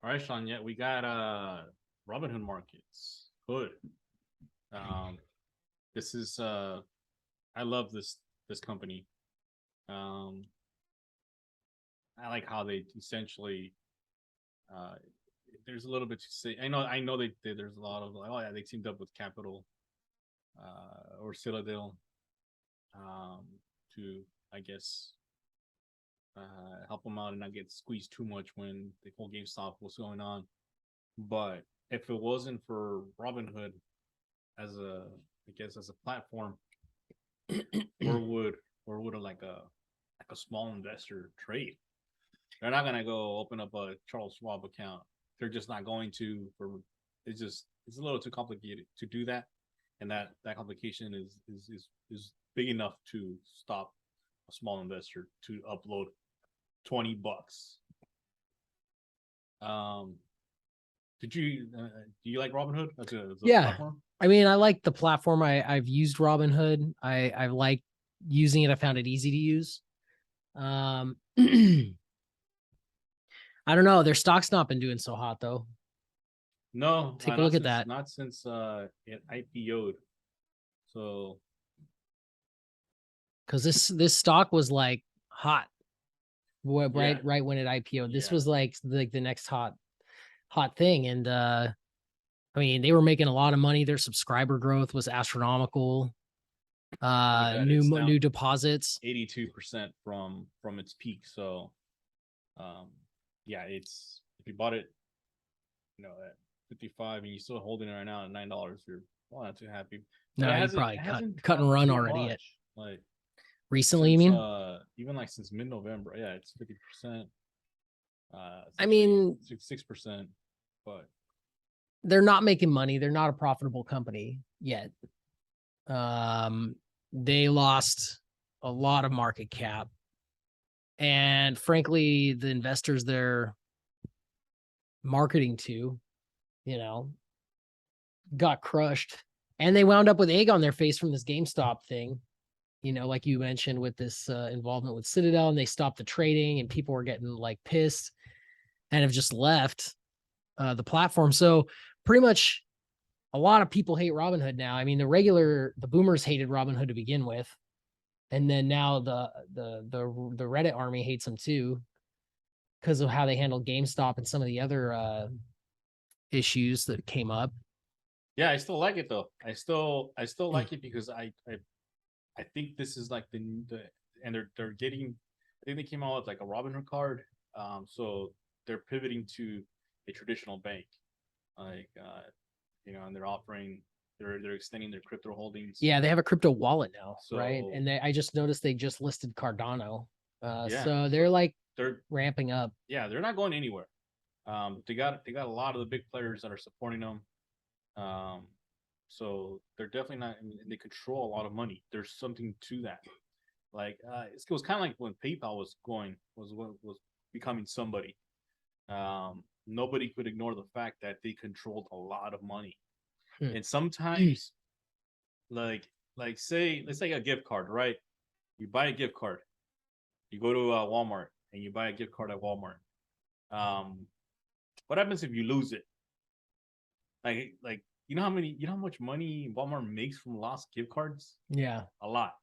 All right, Sean. Yeah, we got Robinhood Markets. Hood. Um, this is I love this company. Um, I like how they essentially uh, there's a little bit to say. I know there's a lot of like, oh yeah, they teamed up with Capital or Citadel um, to I guess help them out and not get squeezed too much when the whole GameStop was going on. But if it wasn't for Robinhood as a I guess as a platform, where would like a small investor trade? They're not gonna go open up a Charles Schwab account. They're just not going to. It's a little too complicated to do that, and that complication is big enough to stop a small investor to upload $20. Um, do you like Robinhood as a Yeah. platform? I mean, I like the platform. I've used Robinhood. I like using it. I found it easy to use. I don't know. Their stock's not been doing so hot though. No, Take a not look at since that. not since it IPO'd. So Because this stock was like hot yeah, right when it IPO'd. This yeah, was like the next hot thing. And I mean, they were making a lot of money. Their subscriber growth was astronomical. look at that. New It's down new deposits. 82% from its peak. So um yeah, it's if you bought it, at 55 and you're still holding it right now at $9, you're well not too happy. But No, it you hasn't probably it cut hasn't cut and dropped run too already yet. much. Like Recently, you since mean? even like since mid-November. Yeah, it's 50%, it's I actually mean, 6%, but they're not making money. They're not a profitable company yet. They lost a lot of market cap. And frankly, the investors they're marketing to, you know, got crushed. And they wound up with egg on their face from this GameStop thing. Like you mentioned with this involvement with Citadel, and they stopped the trading and people were getting like pissed and have just left the platform. So pretty much a lot of people hate Robinhood now. I mean, the boomers hated Robinhood to begin with. And then now the Reddit army hates them too because of how they handled GameStop and some of the other issues that came up. yeah, I still like it though. I still like it because I think this is like the and they're getting. I think they came out with like a Robinhood card. So they're pivoting to a traditional bank, like and they're offering they're extending their crypto holdings. Yeah, they have a crypto wallet now, right? So And I just noticed they just listed Cardano. yeah, So so they're like they're ramping up. yeah they're not going anywhere. They got a lot of the big players that are supporting them. Um, so they're definitely not. I mean, they control a lot of money. There's something to that. Like it was kind of like when PayPal was becoming somebody. Nobody could ignore the fact that they controlled a lot of money, Hmm. and sometimes, like say let's say a gift card, right? You buy a gift card, you go to Walmart and you buy a gift card at Walmart. Um, what happens if you lose it? Like you know how much money Walmart makes from lost gift cards? Yeah. A lot.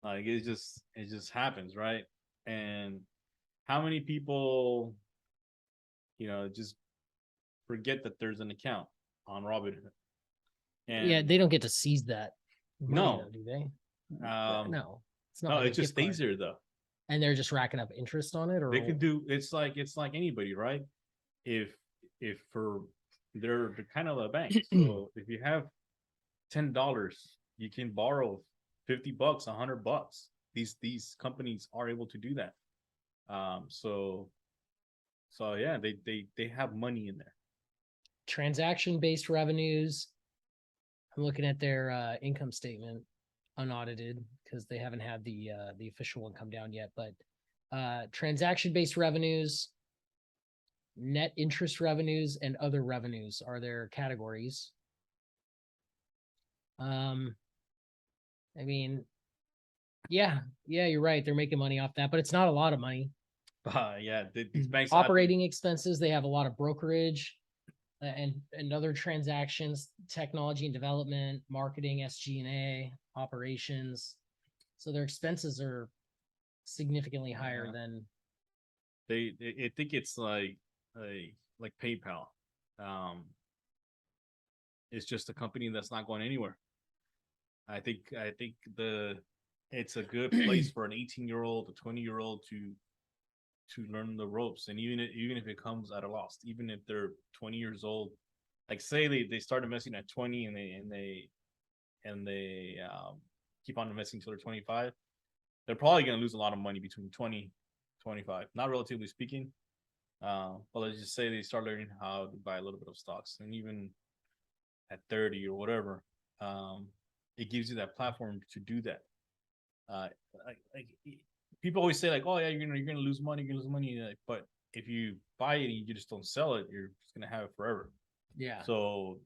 Like it just happens, right? And how many people, just forget that there's an account on Robinhood? Yeah, And they don't get to seize that money no, though, do they? No. It's not no, like it a just gift stays card. there though. And they're just racking up interest on it They or could do it's like anybody, right? If for they're kind of a bank. So if you have $10, you can borrow $50, $100. These companies are able to do that. So yeah, they have money in there. transaction-based revenues. I'm looking at their income statement, unaudited, because they haven't had the official one come down yet. But transaction-based revenues, net interest revenues, and other revenues are their categories. I mean, yeah, you're right. They're making money off that, but it's not a lot of money. Yeah, these banks Operating expenses, they have a lot of brokerage and other transactions, technology and development, marketing, SG&A, operations. So their expenses are significantly higher Yeah. than I think it's like PayPal. Um, it's just a company that's not going anywhere. I think it's a good place for an 18-year-old, a 20-year-old to learn the ropes, and even if it comes at a loss, even if they're 20 years old, like say they start investing at 20 and they keep on investing until they're 25, they're probably going to lose a lot of money between 20 25, not relatively speaking. But let's just say they start learning how to buy a little bit of stocks, and even at 30 or whatever, um, it gives you that platform to do that. Uh, like people always say like, oh yeah, you're gonna lose money, you're gonna lose money. Like, but if you buy it and you just don't sell it, you're just gonna have it forever. yeah. So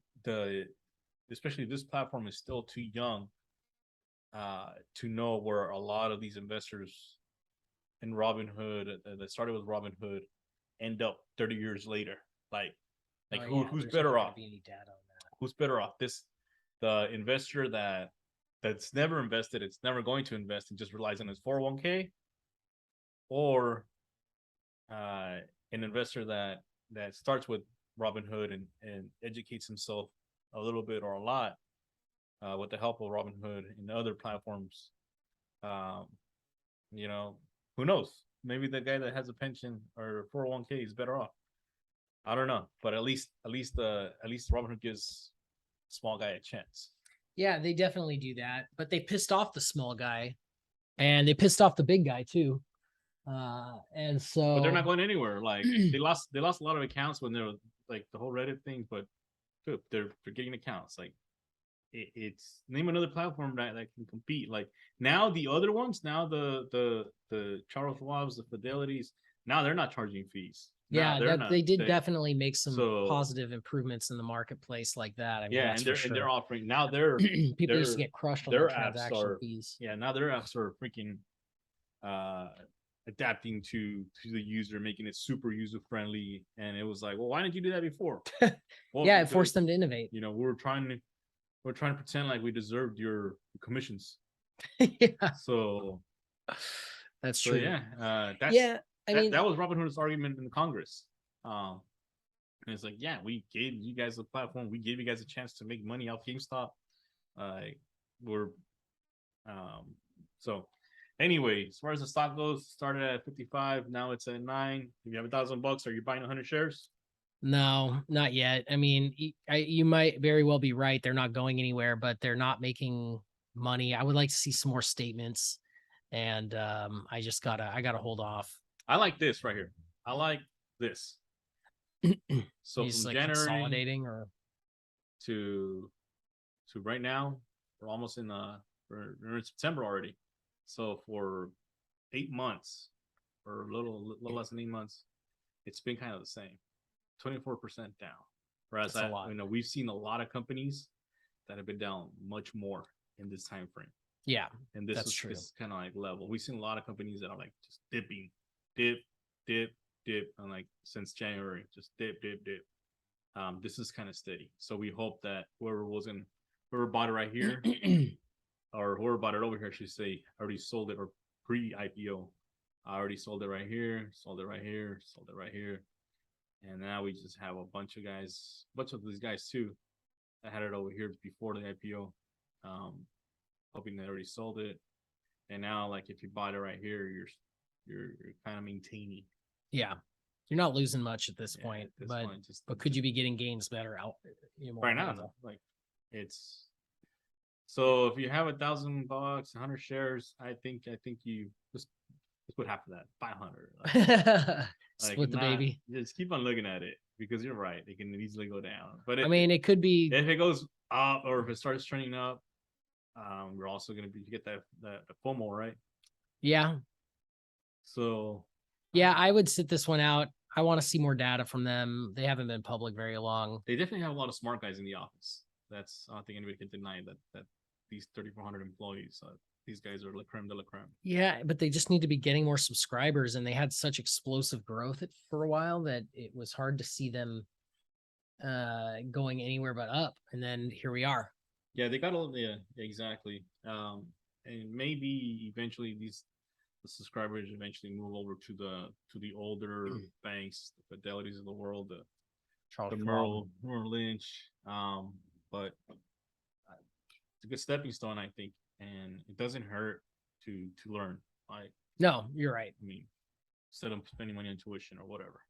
especially this platform is still too young to know where a lot of these investors in Robinhood that started with Robinhood end up 30 years later. Like who's better off? Be any data on that. Who's better off? The investor that's never invested, it's never going to invest and just relies on his 401k, or an investor that starts with Robinhood and educates himself a little bit or a lot with the help of Robinhood and other platforms. Um, you know, who knows? Maybe the guy that has a pension or 401k is better off. I don't know, but at least Robinhood gives small guy a chance. Yeah, they definitely do that, but they pissed off the small guy and they pissed off the big guy too. And so But they're not going anywhere. Like they lost a lot of accounts when they were like the whole Reddit thing, but dude, they're getting accounts. Like it's name another platform that can compete. Like now the other ones, now the Charles Schwab's, the Fidelities, now they're not charging fees. yeah, They're not. they did definitely make some So positive improvements in the marketplace like that. I mean, yeah, that's and for they're sure. offering now their People used to their get crushed on their their apps transaction are fees. yeah, now their apps are freaking uh adapting to the user, making it super user friendly. And it was like, well, why didn't you do that before? Well, Yeah, it forced them to innovate. you know, we're trying to pretend like we deserved your commissions. Yeah, So that's so true. yeah, Yeah, I mean, that was Robinhood's argument in the Congress. And it's like, yeah, we gave you guys a platform, we gave you guys a chance to make money off GameStop. Uh, we're so anyway, as far as the stock goes, started at 55, now it's at 9. If you have $1,000, are you buying 100 shares? no, not yet. I mean, you might very well be right. They're not going anywhere, but they're not making money. I would like to see some more statements, and I gotta hold off. I like this right here. I like this. So He's from like January consolidating, or to right now, we're almost we're in September already. So for 8 months, or a little less than 8 months, it's been kind of the same, 24% down. Whereas that's a lot. we've seen a lot of companies that have been down much more in this time frame. Yeah, And this that's is true. this is kind of like level. We've seen a lot of companies that are like just dipping, dip, dip, dip, and like since January, just dip, dip, dip. This is kind of steady. So we hope that whoever bought it right here, or whoever bought it over here, I should say, already sold it, or pre-IPO. I already sold it right here, sold it right here, sold it right here. And now we just have a bunch of these guys too, that had it over here before the IPO, hoping they already sold it. And now, like, if you bought it right here, you're kind of maintaining. Yeah, you're not losing much at this point, at this but point, but could you be getting gains better out right now? No. Like, it's so if you have $1,000, 100 shares, I think you just put half of that, 500. Split the baby. Just keep on looking at it, because you're right, it can easily go down. But I mean, it could be if it goes up, or if it starts trending up, we're also going to get that FOMO, right? Yeah. So yeah, I would sit this one out. I want to see more data from them. They haven't been public very long. They definitely have a lot of smart guys in the office. I don't think anybody can deny that these 3,400 employees these guys are la creme de la creme. Yeah, but they just need to be getting more subscribers, and they had such explosive growth for a while that it was hard to see them going anywhere but up. And then here we are. Yeah, they got all. Yeah, exactly. And maybe eventually the subscribers eventually move over to the older banks, the Fidelities of the world, Charles the Schwab. Merrill Lynch. But it's a good stepping stone, I think, and it doesn't hurt to learn. No, you're right. I mean, instead of spending money on tuition or whatever.